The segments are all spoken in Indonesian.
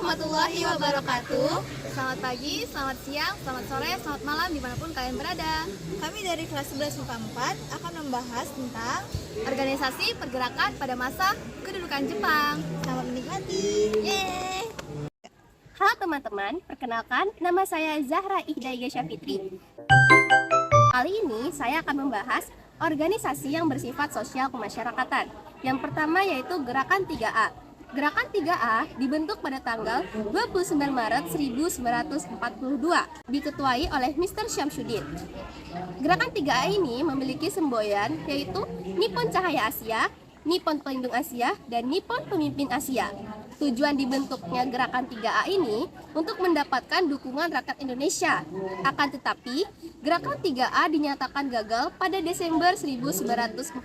warahmatullahi wabarakatuh. Selamat pagi, selamat siang, selamat sore, selamat malam dimanapun kalian berada. Kami dari kelas 11 MIPA 4 akan membahas tentang Organisasi pergerakan pada masa kedudukan Jepang. selamat menikmati. Yeay! Halo teman-teman, perkenalkan nama saya Zahra Ihdaya Syafitri. Kali ini saya akan membahas organisasi yang bersifat sosial kemasyarakatan. Yang pertama yaitu Gerakan 3A. Gerakan 3A dibentuk pada tanggal 29 Maret 1942, diketuai oleh Mr. Syamsuddin. Gerakan 3A ini memiliki semboyan yaitu Nippon Cahaya Asia, Nippon Pelindung Asia, dan Nippon Pemimpin Asia. Tujuan dibentuknya Gerakan 3A ini untuk mendapatkan dukungan rakyat Indonesia. Akan tetapi, Gerakan 3A dinyatakan gagal pada Desember 1942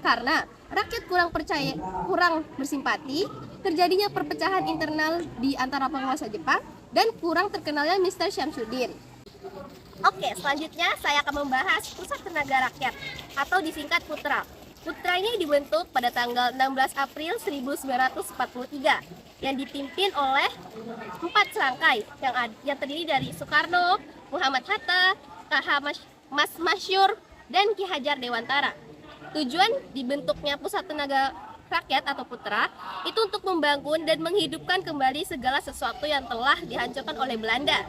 karena rakyat kurang bersimpati, terjadinya perpecahan internal di antara penguasa Jepang, dan kurang terkenalnya Mr. Syamsuddin. Oke, selanjutnya saya akan membahas Pusat Tenaga Rakyat atau disingkat PUTRA. PUTRA ini dibentuk pada tanggal 16 April 1943 yang dipimpin oleh 4 serangkai yang terdiri dari Soekarno, Muhammad Hatta, KH Mas Masyur, dan Ki Hajar Dewantara. Tujuan dibentuknya Pusat Tenaga Rakyat atau PUTRA itu untuk membangun dan menghidupkan kembali segala sesuatu yang telah dihancurkan oleh Belanda.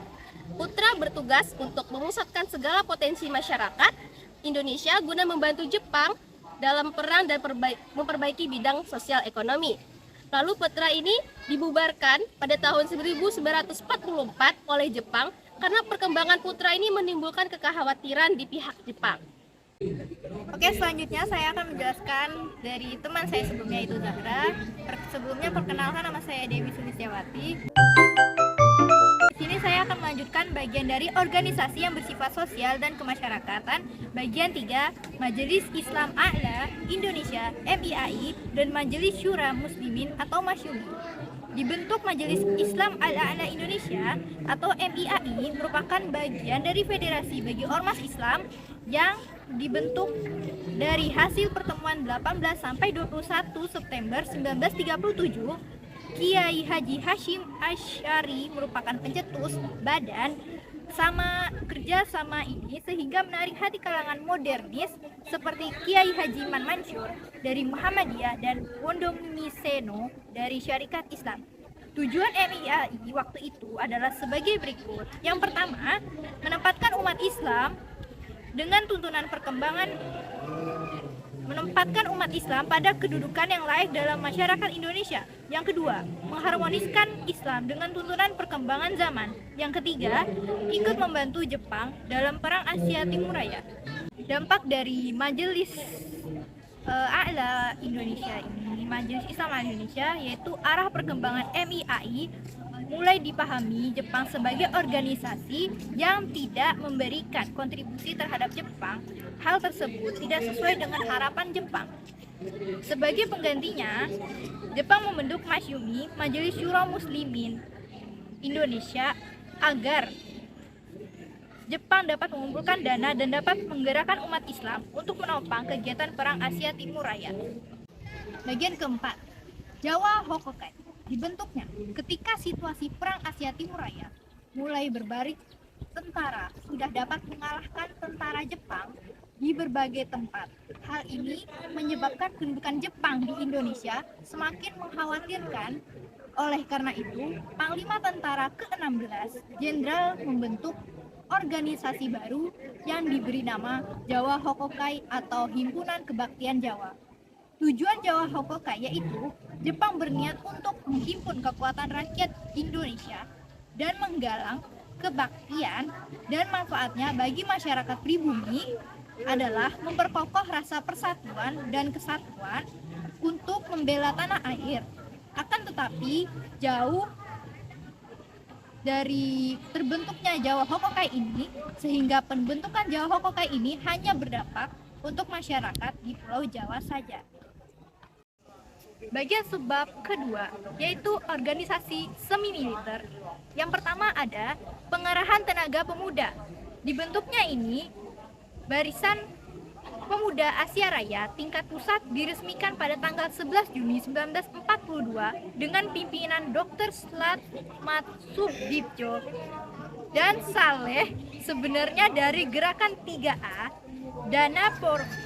PUTRA bertugas untuk memusatkan segala potensi masyarakat Indonesia guna membantu Jepang dalam perang dan memperbaiki bidang sosial ekonomi. Lalu PUTRA ini dibubarkan pada tahun 1944 oleh Jepang karena perkembangan PUTRA ini menimbulkan kekhawatiran di pihak Jepang. Oke, selanjutnya saya akan menjelaskan dari teman saya sebelumnya, itu Zahra. Sebelumnya perkenalkan, nama saya Dewi Sulistiawati. Di sini saya akan melanjutkan bagian dari organisasi yang bersifat sosial dan kemasyarakatan. Bagian 3, Majelis Islam A'la Indonesia (MIAI) dan Majelis Syura Muslimin atau Masyumi. Dibentuk Majelis Islam A'la Indonesia atau MIAI merupakan bagian dari federasi bagi ormas Islam yang dibentuk dari hasil pertemuan 18 sampai 21 September 1937. Kiai Haji Hashim Asy'ari merupakan pencetus badan kerjasama ini sehingga menarik hati kalangan modernis seperti Kiai Haji Man Mansur dari Muhammadiyah dan Wondomi Seno dari Syarikat Islam. Tujuan MIAI waktu itu adalah sebagai berikut. Yang pertama, menempatkan umat Islam pada kedudukan yang layak dalam masyarakat Indonesia. Yang kedua, mengharmoniskan Islam dengan tuntunan perkembangan zaman. Yang ketiga, ikut membantu Jepang dalam Perang Asia Timur Raya. Dampak dari Majelis A'la Indonesia ini, Majelis Islam A'la Indonesia, yaitu arah perkembangan MIAI mulai dipahami Jepang sebagai organisasi yang tidak memberikan kontribusi terhadap Jepang. Hal tersebut tidak sesuai dengan harapan Jepang. Sebagai penggantinya, Jepang membentuk Masyumi, Majelis Syura Muslimin Indonesia, agar Jepang dapat mengumpulkan dana dan dapat menggerakkan umat Islam untuk menopang kegiatan Perang Asia Timur Raya. Bagian keempat, Jawa Hokkaido. Dibentuknya ketika situasi Perang Asia Timur Raya mulai berbaris, tentara sudah dapat mengalahkan tentara Jepang di berbagai tempat. Hal ini menyebabkan kedudukan Jepang di Indonesia semakin mengkhawatirkan. Oleh karena itu, Panglima Tentara ke-16 Jenderal membentuk organisasi baru yang diberi nama Jawa Hokkaido atau Himpunan Kebaktian Jawa. Tujuan Jawa Hokkaido yaitu Jepang berniat untuk menghimpun kekuatan rakyat Indonesia dan menggalang kebaktian dan manfaatnya bagi masyarakat pribumi adalah memperkokoh rasa persatuan dan kesatuan untuk membela tanah air. Akan tetapi, jauh dari terbentuknya Jawa Hokkaido ini, sehingga pembentukan Jawa Hokkaido ini hanya berdampak untuk masyarakat di Pulau Jawa saja. Bagian subbab kedua, yaitu organisasi semi-militer. Yang pertama ada Pengerahan Tenaga Pemuda. Dibentuknya ini barisan Pemuda Asia Raya tingkat pusat diresmikan pada tanggal 11 Juni 1942 dengan pimpinan Dr. Slamet Subditjo dan Saleh. Sebenarnya dari gerakan 3A, dana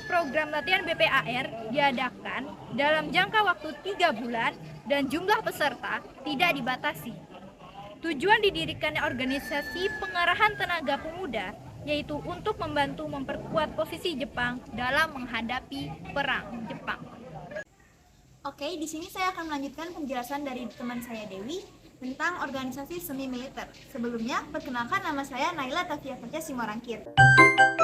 program latihan BPAR diadakan dalam jangka waktu 3 bulan dan jumlah peserta tidak dibatasi. Tujuan didirikannya organisasi pengarahan tenaga pemuda yaitu untuk membantu memperkuat posisi Jepang dalam menghadapi perang Jepang. Oke, di sini saya akan melanjutkan penjelasan dari teman saya Dewi tentang organisasi semi militer. Sebelumnya, perkenalkan nama saya Naila Tafia Fatia Simorangkir.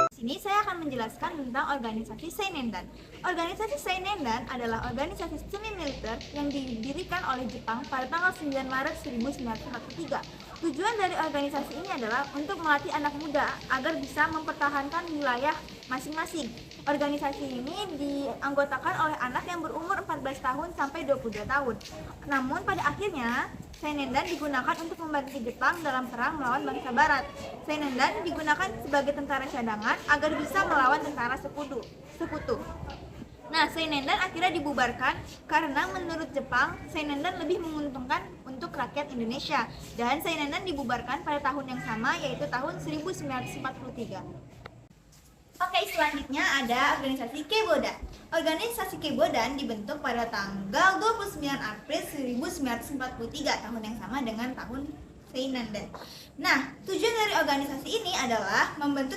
Di sini saya akan menjelaskan tentang organisasi Seinendan. Organisasi Seinendan adalah organisasi semi militer yang didirikan oleh Jepang pada tanggal 9 Maret 1943. Tujuan dari organisasi ini adalah untuk melatih anak muda agar bisa mempertahankan wilayah masing-masing. Organisasi ini dianggotakan oleh anak yang berumur 14 tahun sampai 22 tahun. Namun pada akhirnya Seinendan digunakan untuk membantu Jepang dalam perang melawan bangsa Barat. Seinendan digunakan sebagai tentara cadangan agar bisa melawan tentara sekutu. Nah, Seinendan akhirnya dibubarkan karena menurut Jepang, Seinendan lebih menguntungkan untuk rakyat Indonesia. Dan Seinendan dibubarkan pada tahun yang sama, yaitu tahun 1943. Oke, selanjutnya ada organisasi Keibodan. Organisasi Keibodan dibentuk pada tanggal 29 April 1943, tahun yang sama dengan tahun Seinendan. Nah, tujuan dari organisasi ini adalah membantu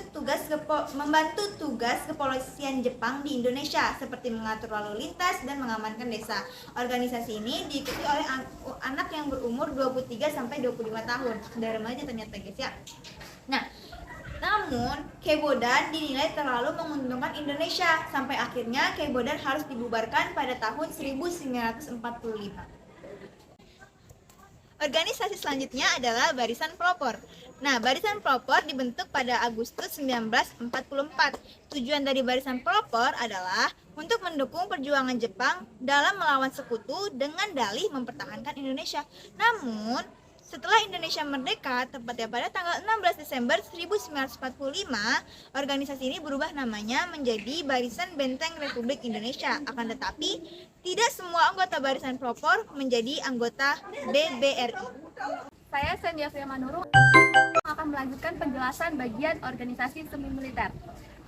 tugas kepolisian Jepang di Indonesia, seperti mengatur lalu lintas dan mengamankan desa. Organisasi ini diikuti oleh anak yang berumur 23 sampai 25 tahun. Sudah remaja ternyata guys ya. Nah, namun Keibodan dinilai terlalu menguntungkan Indonesia sampai akhirnya Keibodan harus dibubarkan pada tahun 1945. Organisasi selanjutnya adalah Barisan Pelopor. Nah, Barisan Pelopor dibentuk pada Agustus 1944. Tujuan dari Barisan Pelopor adalah untuk mendukung perjuangan Jepang dalam melawan sekutu dengan dalih mempertahankan Indonesia. Namun, setelah Indonesia merdeka, tepatnya pada tanggal 16 Desember 1945, organisasi ini berubah namanya menjadi Barisan Benteng Republik Indonesia. Akan tetapi, tidak semua anggota Barisan Pelopor menjadi anggota BBRI. Saya Sendia Manurung akan melanjutkan penjelasan bagian organisasi semi militer.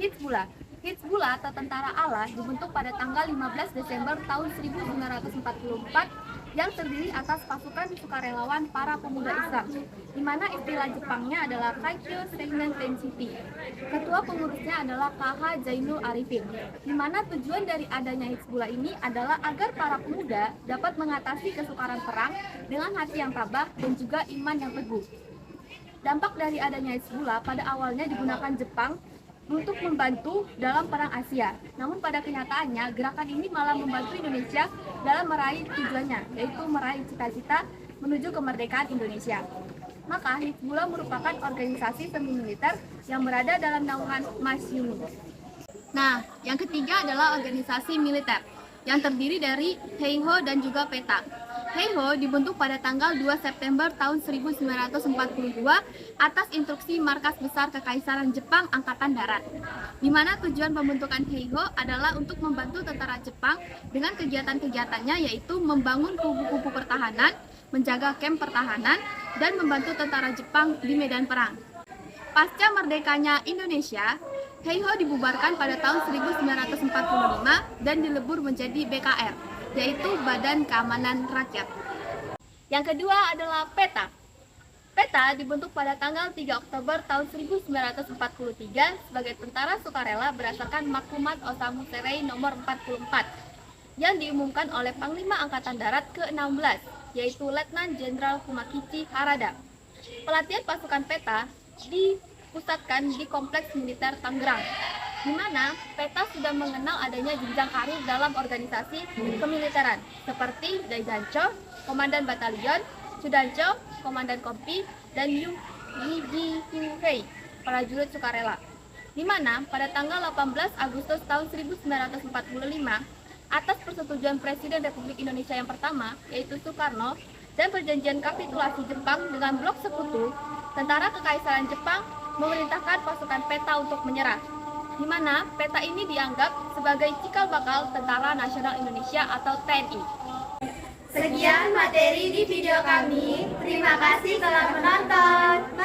Hizbullah. Hizbullah atau Tentara Allah dibentuk pada tanggal 15 Desember tahun 1944 yang terdiri atas pasukan sukarelawan para pemuda Islam, di mana istilah Jepangnya adalah Kaikyo Seinen Tensity. Ketua pengurusnya adalah KH Zainul Arifin, di mana tujuan dari adanya Hizbullah ini adalah agar para pemuda dapat mengatasi kesukaran perang dengan hati yang tabah dan juga iman yang teguh. Dampak dari adanya Hizbullah pada awalnya digunakan Jepang untuk membantu dalam perang Asia. Namun pada kenyataannya gerakan ini malah membantu Indonesia dalam meraih tujuannya, yaitu meraih cita-cita menuju kemerdekaan Indonesia. Maka Hizbullah merupakan organisasi semi militer yang berada dalam naungan Masyumi. Nah, yang ketiga adalah organisasi militer yang terdiri dari Heiho dan juga PETA. Heiho dibentuk pada tanggal 2 September tahun 1942 atas instruksi Markas Besar Kekaisaran Jepang Angkatan Darat, di mana tujuan pembentukan Heiho adalah untuk membantu tentara Jepang dengan kegiatan-kegiatannya, yaitu membangun kubu-kubu pertahanan, menjaga kamp pertahanan, dan membantu tentara Jepang di medan perang. Pasca merdekanya Indonesia, Heiho dibubarkan pada tahun 1945 dan dilebur menjadi BKR, yaitu Badan Keamanan Rakyat. Yang kedua adalah PETA. PETA dibentuk pada tanggal 3 Oktober tahun 1943 sebagai tentara sukarela berdasarkan Maklumat Osamu Serei nomor 44 yang diumumkan oleh Panglima Angkatan Darat ke-16, yaitu Letnan Jenderal Kumakichi Harada. Pelatihan pasukan PETA dipusatkan di Kompleks Militer Tangerang, di mana PETA sudah mengenal adanya jenjang karir dalam organisasi kemiliteran seperti Daidancho, Komandan Batalion, Sudancho, Komandan Kompi, dan Yujihuhei, prajurit sukarela. Di mana pada tanggal 18 Agustus tahun 1945, atas persetujuan Presiden Republik Indonesia yang pertama, yaitu Soekarno, dan perjanjian kapitulasi Jepang dengan blok sekutu, tentara Kekaisaran Jepang memerintahkan pasukan PETA untuk menyerah. di mana peta ini dianggap sebagai cikal bakal Tentara Nasional Indonesia atau TNI. Sekian materi di video kami. Terima kasih telah menonton.